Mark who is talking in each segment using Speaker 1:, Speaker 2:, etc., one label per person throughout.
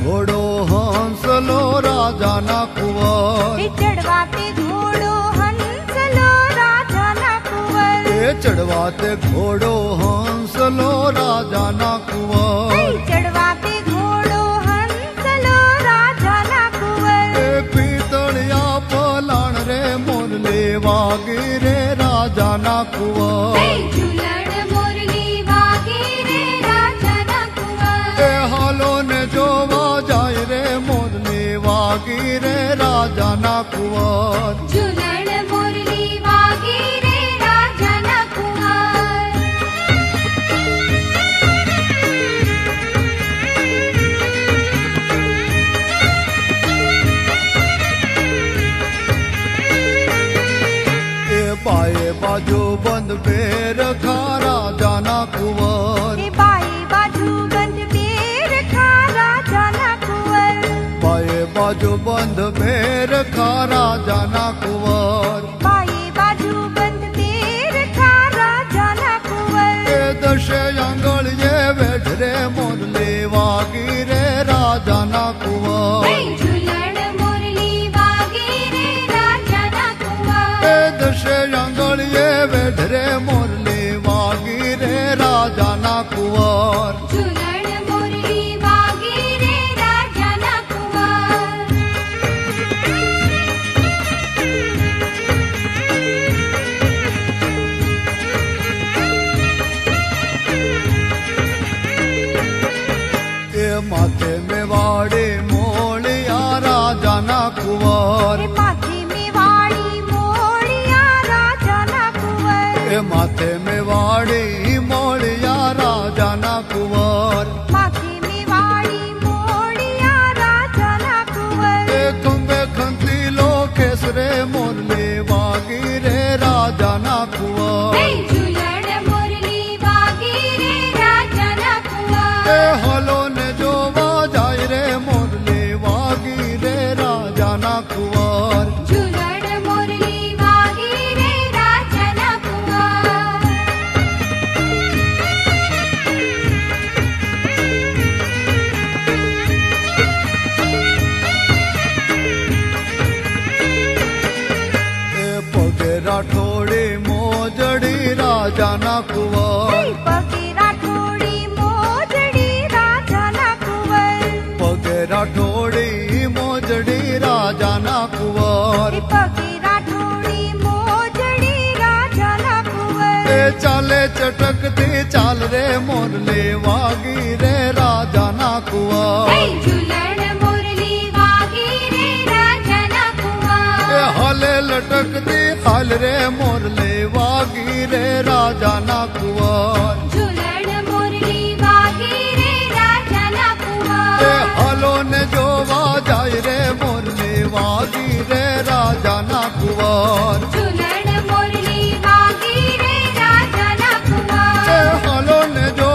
Speaker 1: घोड़ो हंसलो राजा ना कुंवर।
Speaker 2: चढ़वाते घोड़ो हंसलो राजा ना कुंवर।
Speaker 1: चढ़वाते घोड़ो हंसलो राजा ना कुंवर।
Speaker 2: चढ़वाते घोड़ो हंसलो राजा ना कुंवर।
Speaker 1: पीतलिया पलाण रे मोरले वागी रे राजा ना कुंवर। हालो ने जोवा जाय रे मोरले वागी रे राजा ना कुंवर।
Speaker 2: झूलण मोरली वागी रे राजा ना कुंवर।
Speaker 1: बाए बाजू बंद बेर खा राजा ना कुंवर।
Speaker 2: बाए बाजू बंद बेर खा राजा ना कुंवर।
Speaker 1: बाए बाजू बंद बेर खा राजा ना कुंवर।
Speaker 2: बाए बाजू बंद बेर खा राजा ना कुंवर।
Speaker 1: दशे आंगल ये बैठ रे मोरले वागी रे राजा ना कुंवर।
Speaker 2: झूलण मोरली वागी रे राजा ना कुंवर।
Speaker 1: दशे आंगल ये बैठ रे मोरले वागी रे राजा ना कुंवर।
Speaker 2: झूलण मोरली वागी रे राजा ना कुंवर।
Speaker 1: माथे में वाड़े मोलिया राजा ना कुंवर।
Speaker 2: माथे में वाड़ी मोड़िया राजा ना कुंवर।
Speaker 1: माथे में वाड़ी मोलिया राजा ना कुंवर।
Speaker 2: माथे में वाड़ी मोड़िया राजा ना कुंवर।
Speaker 1: खंबे खंती लो केसरे मोरले वागी रे राजा ना कुंवर।
Speaker 2: झूलण मोरली वागी रे राजा ना कुंवर।
Speaker 1: हलो ने जो जाय रे मोरले वागी रे राजा ना कुंवर।
Speaker 2: झूलण मोरली वागी रे राजा ना कुंवर।
Speaker 1: पगे राठोड़ी मोजड़ी राजा ना कुंवर।
Speaker 2: पगे राठोड़ी मोजड़ी राजा ना कुंवर।
Speaker 1: पगे राठोड़ी मोजड़ी राजा ना कुंवर।
Speaker 2: पगे राठोड़ी मोजड़ी राजा ना कुंवर।
Speaker 1: चाले चटकती चाल रे मोरले वागी रे राजा ना कुंवर।
Speaker 2: झूलण मोरली वागी रे राजा ना कुंवर।
Speaker 1: हले लटकती हाल रे मोरले वागी रे राजा ना कुंवर।
Speaker 2: झूलण मोरली वागी रे राजा ना कुंवर।
Speaker 1: हलो ने जो जाय रे मोरले वागी रे राजा ना कुंवर।
Speaker 2: झूलण मोरली वागी रे राजा ना कुंवर।
Speaker 1: हलो ने जो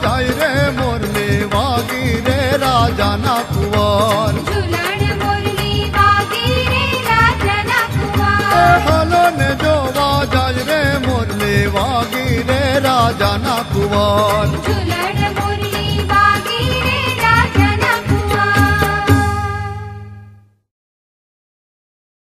Speaker 1: जाय रे मोरले वागी रे राजा ना कुंवर।
Speaker 2: झूलण मोरली वागी रे राजा ना कुंवर।
Speaker 1: हलो ने जो जाय रे मोरले वागी रे राजा ना कुंवर।
Speaker 2: झूलण